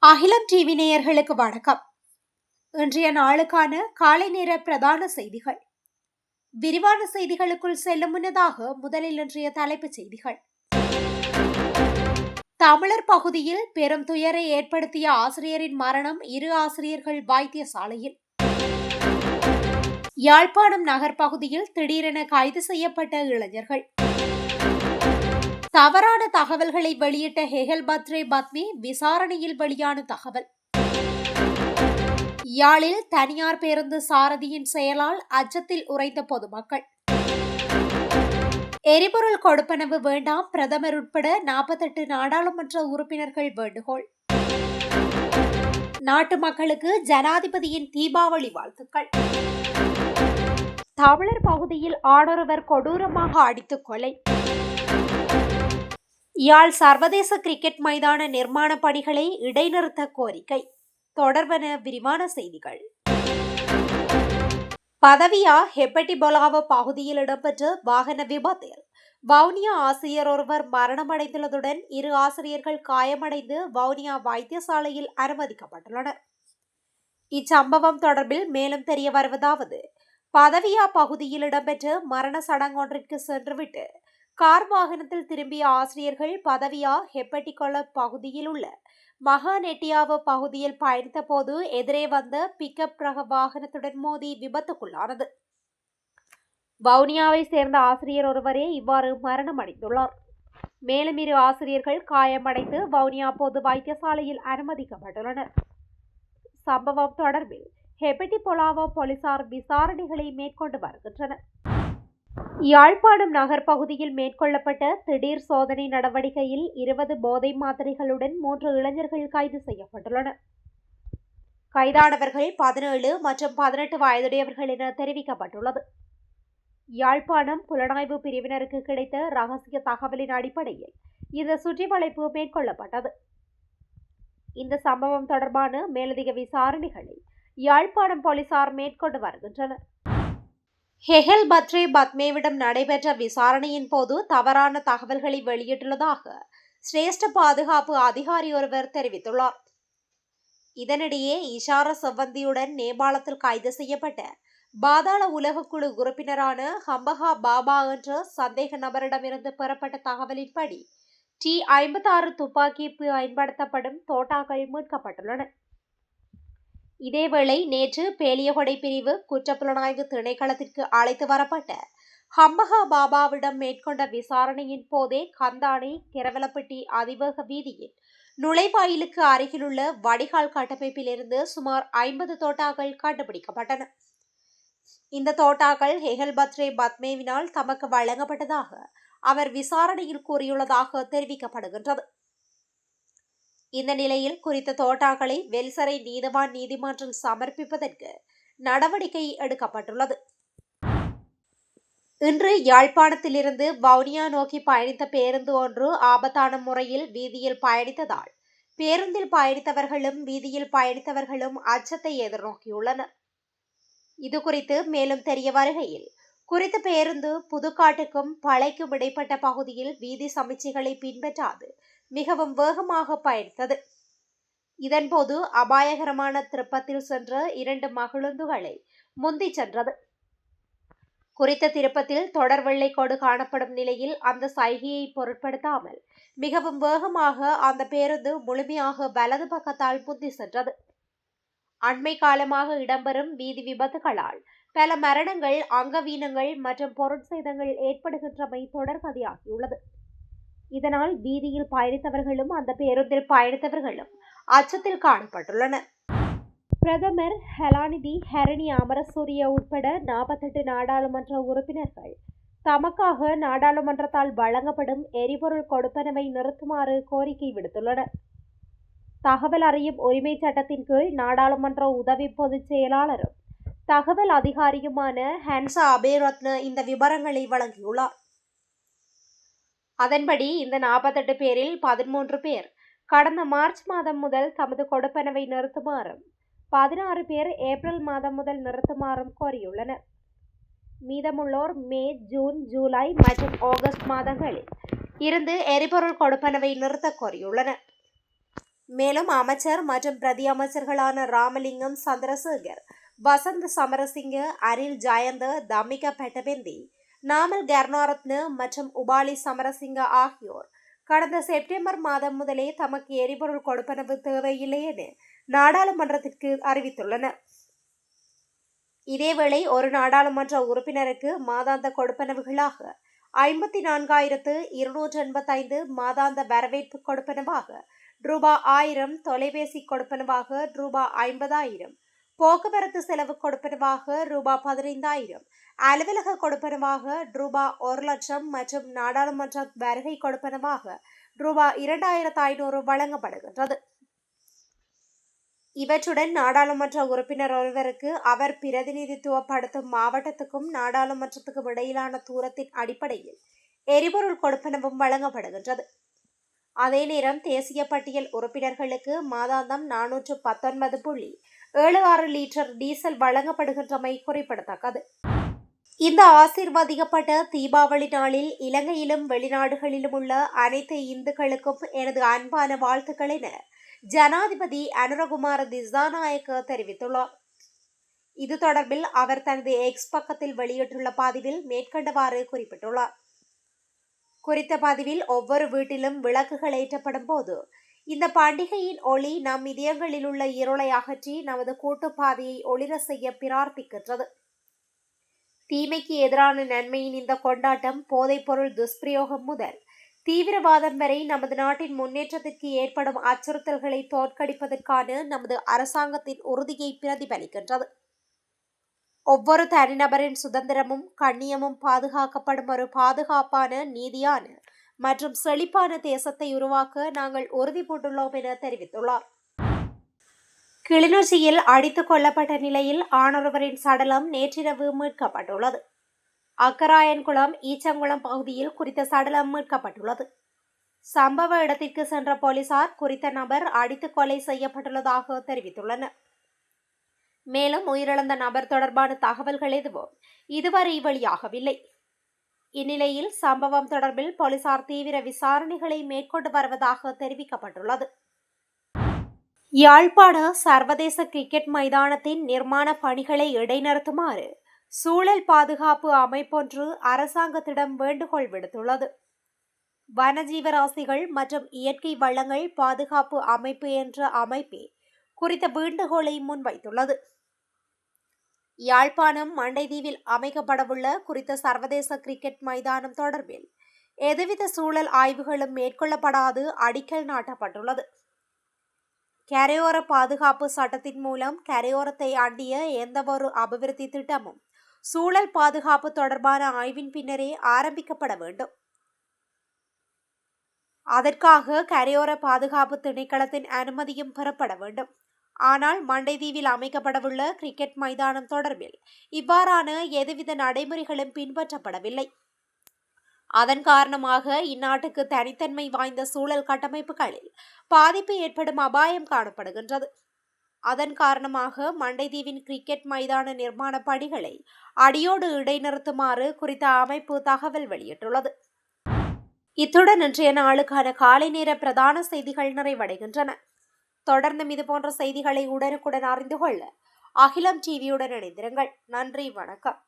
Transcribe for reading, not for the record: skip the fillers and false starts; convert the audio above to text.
அகிலம் டிவி நேயர்களுக்கு வணக்கம். இன்றைய நாளுக்கான காலை நேர பிரதான செய்திகள். விரிவான செய்திகளுக்குள் செல்லும் முன்னதாக முதலில் இன்றைய தலைப்புச் செய்திகள். தமிழர் பகுதியில் பெரும் துயரை ஏற்படுத்திய ஆசிரியரின் மரணம், 2 ஆசிரியர்கள் வைத்தியசாலையில். யாழ்ப்பாணம் நகர் பகுதியில் திடீரென கைது செய்யப்பட்ட இளைஞர்கள். தவறான தகவல்களை வெளியிட்ட ஹெகல் பத்ரே பத்மே விசாரணையில் வெளியான தகவல். யாழில் தனியார் பேருந்து சாரதியின் செயலால் அச்சத்தில் உறைந்த பொதுமக்கள். எரிபொருள் கொடுப்பனவு வேண்டாம், பிரதமர் உட்பட 48 நாடாளுமன்ற உறுப்பினர்கள் வேண்டுகோள். நாட்டு மக்களுக்கு ஜனாதிபதியின் தீபாவளி வாழ்த்துக்கள். தமிழர் பகுதியில் ஆணொருவர் கொடூரமாக அடித்துக் கொலை. யாழ் சர்வதேச கிரிக்கெட் மைதான நிர்மாண பணிகளை இடைநிறுத்த கோரிக்கை தொடர்பான விரிவான செய்திகள். பதவியா ஹெப்பட்டிபொலாவ பகுதியில் இடம்பெற்ற வாகன விபத்தில் வவுனியா ஆசிரியர் ஒருவர் மரணமடைந்துள்ளதுடன் 2 ஆசிரியர்கள் காயமடைந்து வவுனியா வைத்தியசாலையில் அனுமதிக்கப்பட்டுள்ளனர். இச்சம்பவம் தொடர்பில் மேலும் தெரிய வருவதாவது, பதவியா பகுதியில் இடம்பெற்ற மரண சடங்கொன்றிற்கு சென்றுவிட்டு கார் வாகனத்தில் திரும்பிய ஆசிரியர்கள் பதவியா ஹெப்பட்டிகொல பகுதியில் உள்ள மகாநெட்டியாவ பகுதியில் பயணித்த போது எதிரே வந்த பிக்கப் ரக வாகனத்துடன் மோதி விபத்துக்குள்ளானது. வவுனியாவை சேர்ந்த ஆசிரியர் ஒருவரே இவ்வாறு மரணம் அடைந்துள்ளார். மேலும் 2 ஆசிரியர்கள் காயமடைந்து வவுனியா பொது வைத்தியசாலையில் அனுமதிக்கப்பட்டுள்ளனர். சம்பவம் தொடர்பில் ஹெப்பட்டிபொலாவ போலீசார் விசாரணைகளை மேற்கொண்டு வருகின்றனர். யாழ்ப்பாணம் நகர் பகுதியில் மேற்கொள்ளப்பட்ட திடீர் சோதனை நடவடிக்கையில் 20 போதை மாத்திரைகளுடன் 3 இளைஞர்கள் கைது செய்யப்பட்டுள்ளனர். கைதானவர்கள் 17 மற்றும் 18 வயதுடையவர்கள் என தெரிவிக்கப்பட்டுள்ளது. யாழ்ப்பாணம் புலனாய்வு பிரிவினருக்கு கிடைத்த ரகசிய தகவலின் அடிப்படையில் இந்த சுற்றிவளைப்பு மேற்கொள்ளப்பட்டது. இந்த சம்பவம் தொடர்பான மேலதிக விசாரணைகளை யாழ்ப்பாணம் போலீசார் மேற்கொண்டு வருகின்றனர். ஹெகல் பத்ரே பத்மேவிடம் நடைபெற்ற விசாரணையின் போது தவறான தகவல்களை வெளியிட்டுள்ளதாக சிரேஷ்ட பாதுகாப்பு அதிகாரி ஒருவர் தெரிவித்துள்ளார். இதனிடையே இஷார செவ்வந்தியுடன் நேபாளத்தில் கைது செய்யப்பட்ட பாதாள உலகக்குழு உறுப்பினரான ஹம்பஹா பாபா என்ற சந்தேக நபரிடமிருந்து பெறப்பட்ட தகவலின்படி T-56 துப்பாக்கி பயன்படுத்தப்படும் தோட்டாக்கள் மீட்கப்பட்டுள்ளன. இதேவேளை நேற்று பேலியகொடை பிரிவு குற்றப்புலனாய்வு திணைக்களத்திற்கு அழைத்து வரப்பட்ட ஹம்பஹா பாபாவிடம் மேற்கொண்ட விசாரணையின் போதே கந்தானை கெரவலப்பட்டி அதிவேக வீதியில் நுழைவாயிலுக்கு அருகிலுள்ள வடிகால் கட்டமைப்பிலிருந்து சுமார் 50 தோட்டாக்கள் கண்டுபிடிக்கப்பட்டன. இந்த தோட்டாக்கள் ஹெகல் பத்ரே பத்மேவினால் தமக்கு வழங்கப்பட்டதாக அவர் விசாரணையில் கூறியுள்ளதாக தெரிவிக்கப்படுகின்றது. இந்த நிலையில் குறித்த தோட்டாக்களை வெல்சரை நீதவான் நீதிமன்றில் சமர்ப்பிப்பதற்கு நடவடிக்கை எடுக்கப்பட்டுள்ளது. இன்று யாழ்ப்பாணத்திலிருந்து வவுனியா நோக்கி பயணித்த பேருந்து ஒன்று ஆபத்தான முறையில் வீதியில் பயணித்ததால் பேருந்தில் பயணித்தவர்களும் வீதியில் பயணித்தவர்களும் அச்சத்தை எதிர்நோக்கியுள்ளனர். இதுகுறித்து மேலும் தெரிய வருகையில், குறித்த பேருந்து புதுக்காட்டுக்கும் பளைக்கும் இடைப்பட்ட பகுதியில் வீதி சமிச்சைகளை பின்பற்றாது மிகவும் வேகமாக பயணித்தது. இதன்போது அபாயகரமான திருப்பத்தில் சென்ற 2 மகிழுந்துகளை முந்தி சென்றது. குறித்த திருப்பத்தில் தொடர் வெள்ளை கோடு காணப்படும் நிலையில் அந்த சைகையை பொருட்படுத்தாமல் மிகவும் வேகமாக அந்த பேருந்து முழுமையாக வலது பக்கத்தால் முந்தி சென்றது. அண்மை காலமாக இடம்பெறும் வீதி விபத்துகளால் பல மரணங்கள், அங்கவீனங்கள் மற்றும் பொருட்சேதங்கள் ஏற்படுகின்றமை தொடர்கதையாகியுள்ளது. இதனால் வீதியில் பயணித்தவர்களும் அந்த பேருந்தில் பயணித்தவர்களும் அச்சத்தில் காணப்பட்டுள்ளனர். பிரதமர் ஹலாநிதி ஹரணி அமரசூரிய உட்பட 48 நாடாளுமன்ற உறுப்பினர்கள் தமக்காக நாடாளுமன்றத்தால் வழங்கப்படும் எரிபொருள் கொடுப்பனவை நிறுத்துமாறு கோரிக்கை விடுத்துள்ளனர். தகவல் அறியும் உரிமை சட்டத்தின் கீழ் நாடாளுமன்ற உதவி பொதுச் செயலாளரும் தகவல் அதிகாரியுமான ஹன்சா அபேரத்ன இந்த விவரங்களை வழங்கியுள்ளார். அதன்படி இந்த 48 பேரில் 13 பேர் கடந்த மார்ச் மாதம் முதல் தமது கொடுப்பனவை நிறுத்துமாறும் 16 பேர் ஏப்ரல் மாதம் முதல் நிறுத்துமாறும் கோரியுள்ளனர். மீதமுள்ளோர் மே, ஜூன், ஜூலை மற்றும் ஆகஸ்ட் மாதங்களில் இருந்து எரிபொருள் கொடுப்பனவை நிறுத்த கோரியுள்ளனர். மேலும் அமைச்சர் மற்றும் பிரதி அமைச்சர்களான ராமலிங்கம் சந்திரசேகர், வசந்த் சமரசிங்க, அனில் ஜயந்த, தம்மிக பெட்டபெந்தி, நாமல் கர்ணாரத்ன மற்றும் உபாலி சமரசிங்க ஆகியோர் கடந்த செப்டம்பர் மாதம் முதலே தமக்கு எரிபொருள் கொடுப்பனவு தேவையில்லை என நாடாளுமன்றத்திற்கு அறிவித்துள்ளனர். இதேவேளை ஒரு நாடாளுமன்ற உறுப்பினருக்கு மாதாந்த கொடுப்பனவுகளாக 54,285 மாதாந்த வரவேற்பு கொடுப்பனவாக ரூபாய் 1000, தொலைபேசி கொடுப்பனவாக ரூபாய் 50,000, போக்குவரத்து செலவு கொடுப்பனவாக ரூபாய் 15,000, அலுவலக கொடுப்பனவாக ரூபாய் 1,00,000 மற்றும் நாடாளுமன்ற வருகை கொடுப்பனவாக ரூபாய் 2,500 வழங்கப்படுகின்றது. இவற்றுடன் நாடாளுமன்ற உறுப்பினர் ஒருவருக்கு அவர் பிரதிநிதித்துவப்படுத்தும் மாவட்டத்துக்கும் நாடாளுமன்றத்துக்கும் இடையிலான தூரத்தின் அடிப்படையில் எரிபொருள் கொடுப்பனவும் வழங்கப்படுகின்றது. அதே நேரம் தேசிய பட்டியல் உறுப்பினர்களுக்கு மாதாந்தம் 419.76 லிட்டர் டீசல் வழங்கப்படுகின்றமை குறிப்பிடத்தக்கது. இந்த ஆசீர்வதிக்கப்பட்ட தீபாவளி நாளில் இலங்கையிலும் வெளிநாடுகளிலும் உள்ள அனைத்து இந்துக்களுக்கும் எனது அன்பான வாழ்த்துக்கள் என ஜனாதிபதி அனுரகுமார திசாநாயக்க தெரிவித்துள்ளார். இது தொடர்பில் அவர் தனது எக்ஸ் பக்கத்தில் வெளியிட்டுள்ள பதிவில் மேற்கண்டவாறு குறிப்பிட்டுள்ளார். குறித்த பதிவில் ஒவ்வொரு வீட்டிலும் விளக்குகள் ஏற்றப்படும் போது இந்த பண்டிகையின் ஒளி நம் இதயங்களில் உள்ள இருளை அகற்றி நமது கூட்டுப்பாதையை ஒளிர செய்ய பிரார்த்திக்கின்றது. தீமைக்கு எதிரான நன்மையின் இந்த கொண்டாட்டம் போதைப்பொருள் துஷ்பிரயோகம் முதல் தீவிரவாதம் வரை நமது நாட்டின் முன்னேற்றத்திற்கு ஏற்படும் அச்சுறுத்தல்களை தோற்கடிப்பதற்கான நமது அரசாங்கத்தின் உறுதியை பிரதிபலிக்கின்றது. ஒவ்வொரு தனிநபரின் சுதந்திரமும் கண்ணியமும் பாதுகாக்கப்படும் ஒரு பாதுகாப்பான, நீதியான மற்றும் செழிப்பான தேசத்தை உருவாக்க நாங்கள் உறுதி பூண்டுள்ளோம் என தெரிவித்துள்ளார். கிளிநொச்சியில் அடித்துக் கொல்லப்பட்ட நிலையில் ஆணொருவரின் சடலம் நேற்றிரவு மீட்கப்பட்டுள்ளது. அக்கராயன்குளம், ஈச்சங்குளம் பகுதியில் குறித்த சடலம் மீட்கப்பட்டுள்ளது. சம்பவ இடத்திற்கு சென்ற போலீசார் குறித்த நபர் அடித்துக் கொலை செய்யப்பட்டுள்ளதாக தெரிவித்துள்ளனர். மேலும் உயிரிழந்த நபர் தொடர்பான தகவல்கள் எதுவும் இதுவரை வெளியாகவில்லை. இந்நிலையில் சம்பவம் தொடர்பில் போலீசார் தீவிர விசாரணைகளை மேற்கொண்டு வருவதாக தெரிவிக்கப்பட்டுள்ளது. யாழ்ப்பாண சர்வதேச கிரிக்கெட் மைதானத்தின் நிர்மாண பணிகளை இடைநிறுத்துமாறு சூழல் பாதுகாப்பு அமைப்பொன்று அரசாங்கத்திடம் வேண்டுகோள் விடுத்துள்ளது. வனஜீவராசிகள் மற்றும் இயற்கை வளங்கள் பாதுகாப்பு அமைப்பு என்ற அமைப்பே குறித்த வேண்டுகோளை முன்வைத்துள்ளது. யாழ்ப்பாணம் மண்டைதீவில் அமைக்கப்படவுள்ள குறித்த சர்வதேச கிரிக்கெட் மைதானம் தொடர்பில் எதுவித சூழல் ஆய்வுகளும் மேற்கொள்ளப்படாது அடிக்கல் நாட்டப்பட்டுள்ளது. கரையோர பாதுகாப்பு சட்டத்தின் மூலம் கரையோரத்தை அண்டிய எந்தவொரு அபிவிருத்தி திட்டமும் சூழல் பாதுகாப்பு தொடர்பான ஆய்வின் பின்னரே ஆரம்பிக்கப்பட வேண்டும். அதற்காக கரையோர பாதுகாப்பு திணைக்களத்தின் அனுமதியும் பெறப்பட வேண்டும். ஆனால் மண்டைதீவில் அமைக்கப்படவுள்ள கிரிக்கெட் மைதானம் தொடர்பில் இவ்வாறான எதுவித நடைமுறைகளும் பின்பற்றப்படவில்லை. அதன் காரணமாக இந்நாட்டுக்கு தனித்தன்மை வாய்ந்த சூழல் கட்டமைப்புகளில் பாதிப்பு ஏற்படும் அபாயம் காணப்படுகின்றது. அதன் காரணமாக மண்டைதீவின் கிரிக்கெட் மைதான நிர்மாண பணிகளை அடியோடு இடைநிறுத்துமாறு குறித்த அமைப்பு தகவல் வெளியிட்டுள்ளது. இத்துடன் இன்றைய நாளுக்கான காலை நேர பிரதான செய்திகள் நிறைவடைகின்றன. தொடர்ந்தும் இதுபோன்ற செய்திகளை உடனுக்குடன் அறிந்து கொள்ள அகிலம் டிவியுடன் இணைந்திருங்கள். நன்றி, வணக்கம்.